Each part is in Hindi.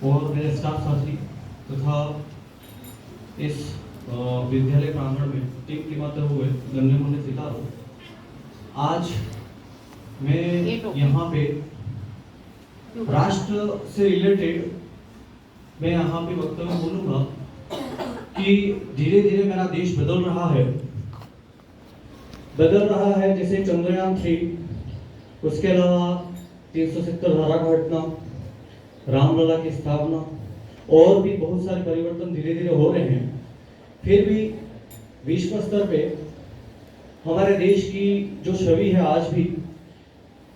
और मेरे स्टाफ साथी तथा इस विद्यालय प्रांगण में टीम टिमाते हुए गण्यमान्य सितारों, आज मैं यहाँ पे राष्ट्र से रिलेटेड मैं यहाँ पे वक्तव्य बोलूँगा कि धीरे धीरे मेरा देश बदल रहा है। जैसे चंद्रयान 3, उसके अलावा 370 धारा का घटना, रामलला की स्थापना और भी बहुत सारे परिवर्तन धीरे धीरे हो रहे हैं। फिर भी विश्व स्तर पे हमारे देश की जो छवि है, आज भी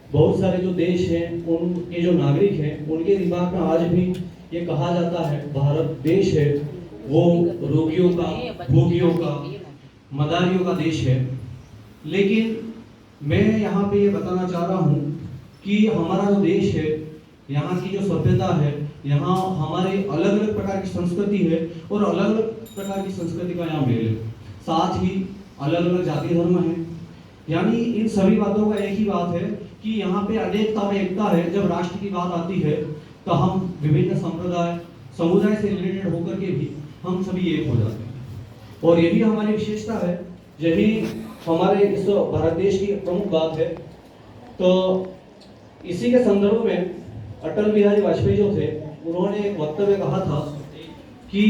बहुत सारे जो देश हैं, उनके जो नागरिक हैं, उनके दिमाग में आज भी ये कहा जाता है भारत देश है वो रोगियों का, भोगियों का, मदारियों का देश है। लेकिन मैं यहाँ पे ये बताना चाह रहा हूँ कि हमारा जो देश है, यहाँ की जो सभ्यता है, यहाँ हमारे अलग अलग प्रकार की संस्कृति है और अलग अलग प्रकार की संस्कृति का यहाँ मेल है। साथ ही अलग अलग जाति धर्म है। यानी इन सभी बातों का एक ही बात है कि यहाँ पे अनेकता में एकता है। जब राष्ट्र की बात आती है तो हम विभिन्न समुदाय से रिलेटेड होकर के भी हम सभी एक हो जाते हैं और यही हमारी विशेषता है, यही हमारे इस भारत देश की प्रमुख बात है। तो इसी के संदर्भ में अटल बिहारी वाजपेयी जो थे, उन्होंने एक वक्तव्य कहा था कि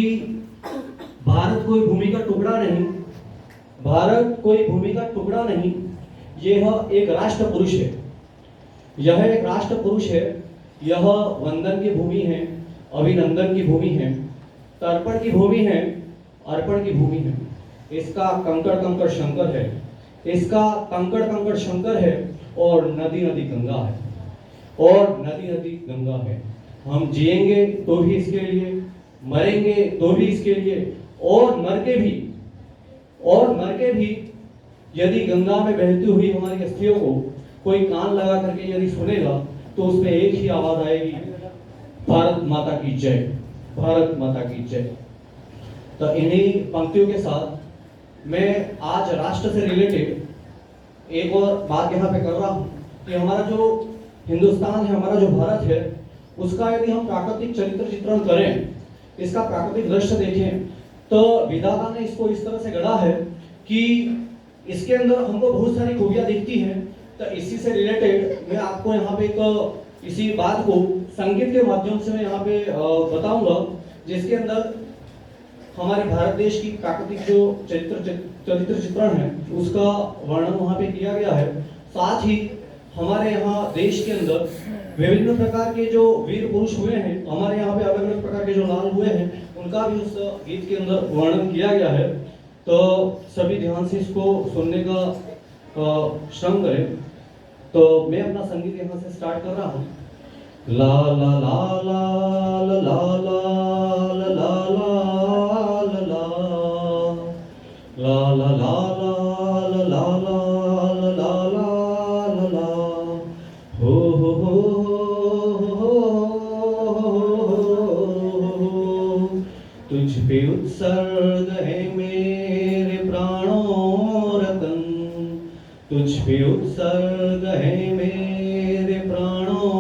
भारत कोई भूमि का टुकड़ा नहीं, भारत कोई भूमि का टुकड़ा नहीं, यह एक राष्ट्र पुरुष है। यह एक राष्ट्र पुरुष है। यह वंदन की भूमि है, अभिनंदन की भूमि है, तर्पण की भूमि है, अर्पण की भूमि है। इसका कंकड़ कंकड़ शंकर है, इसका कंकड़ कंकड़ शंकर है और नदी नदी गंगा है, और नदी नदी गंगा है। हम जिएंगे तो भी इसके लिए, मरेंगे तो भी इसके लिए, और मर के भी यदि गंगा में बहती हुई हमारी अस्थियों को कोई कान लगा करके यदि सुनेगा तो उसमें एक ही आवाज आएगी, भारत माता की जय, भारत माता की जय। तो इन्हीं पंक्तियों के साथ मैं आज राष्ट्र से रिलेटेड एक और बात यहाँ पे कर रहा हूँ कि हमारा जो हिंदुस्तान है, हमारा जो भारत है, उसका यदि हम प्राकृतिक चरित्र चित्रण करें, इसका प्राकृतिक दृश्य देखें, तो विधाता ने इसको इस तरह से गढ़ा है कि इसके अंदर हमको बहुत सारी खूबियां दिखती हैं। तो इसी से रिलेटेड मैं आपको यहाँ पे एक इसी बात को संगीत के माध्यम से मैं यहाँ पे बताऊंगा, जिसके अंदर हमारे भारत देश की प्राकृतिक जो चरित्र चित्रण है उसका वर्णन वहाँ पे किया गया है। साथ ही हमारे यहाँ देश के अंदर विभिन्न प्रकार के जो वीर पुरुष हुए हैं, हमारे यहाँ पे अलग अलग प्रकार के जो लाल हुए हैं, उनका भी उस गीत के अंदर वर्णन किया गया है। तो सभी ध्यान से इसको सुनने का श्रम करें। तो मैं अपना संगीत यहाँ से स्टार्ट कर रहा हूँ। ला ला ला ला ला ला ला ला ला ला ला ला ला हो तुझ पे उत्सर्ग है मेरे प्राणों रतन, तुझ पे उत्सर्ग है मेरे प्राणों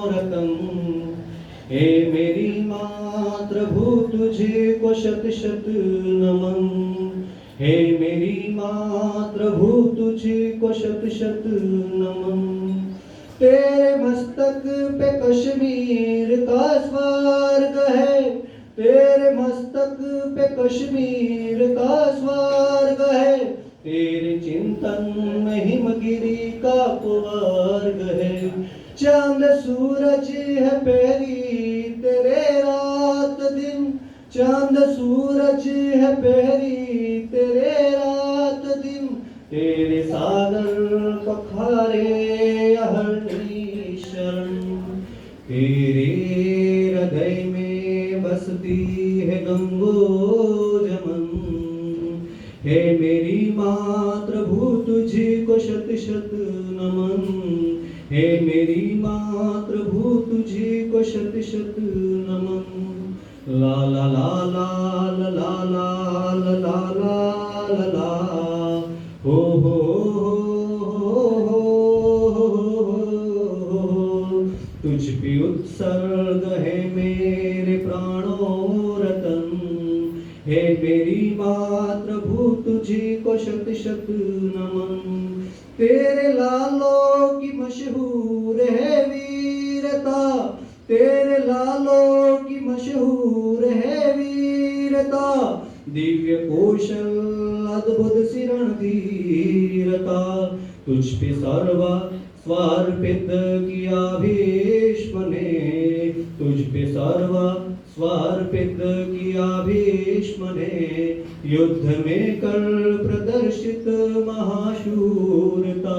रतन। हे मेरी मातृभू तुझे को शत शत नमन, हे मेरी मातृभू तुझे को शत शत नमन। तेरे मस्तक पे कश्मीर का स्वर्ग है, तेरे मस्तक पे कश्मीर का स्वर्ग है, तेरे चिंतन में हिमगिरी का कुवर्ग है। चांद सूरज है पहरी तेरे रात दिन, चांद सूरज है पहरी तेरे रात दिन। तेरे सागर पखारे अहर्निश शरण, तेरे हृदय में बसती है गंगोजमन। हे मेरी मातृभू तुझे को शत शत नमन, हे मेरी मातृभू तुझे को शत शत नमन। ला ला ला ला ला ला ला ला ला ला हो तुझ पे उत्सर्ग है मेरे प्राणों रतन। हे मेरी मातृभू तुझी को शत शत नमन। तेरे लालों की मशहूर है वीरता, तेरे लालों की मशहूर है वीरता। दिव्य कौशल अद्भुत सिरण धीरता। तुझ पे सर्वा स्वार्पित किया भीष्म ने, तुझ पे सर्वा स्वार्पित किया भीष्म ने। युद्ध में कर प्रदर्शित महाशूरता,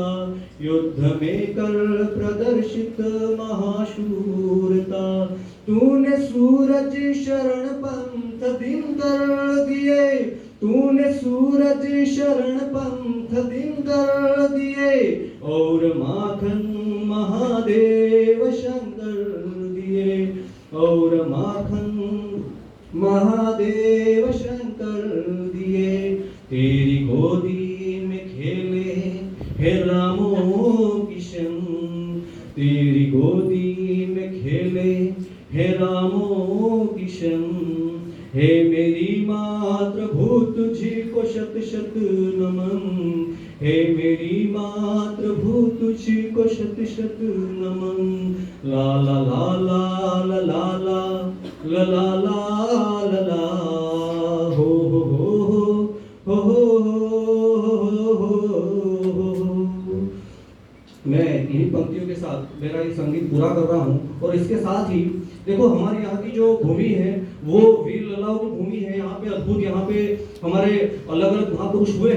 युद्ध में कर प्रदर्शित महाशूरता। तूने सूरज शरण पंथ दिन कर दिए, तूने सूरज शरण पंथ दिन कर दिए। और माखन महादेव शंकर दिए, और माखन महादेव शंकर दिए। तेरी गोदी में खेले हे रामो किशन, तेरी गोदी में खेले हे रामो किशन। हे मेरी मातृभू तुझी को शत शत नमन। हे मेरी मातृभू तुझी को शत शत नमन। ला ला ला ला ला ला ला ला ला ला ला ला हो हो हो हो हो। मैं इन्हीं पंक्तियों के साथ मेरा ये संगीत पूरा कर रहा हूँ। और इसके साथ ही देखो हमारे यहाँ की जो भूमि है वो वीर ललाओं की भूमि है। यहाँ पे अद्भुत, यहाँ पे हमारे अलग अलग महापुरुष हुए हैं।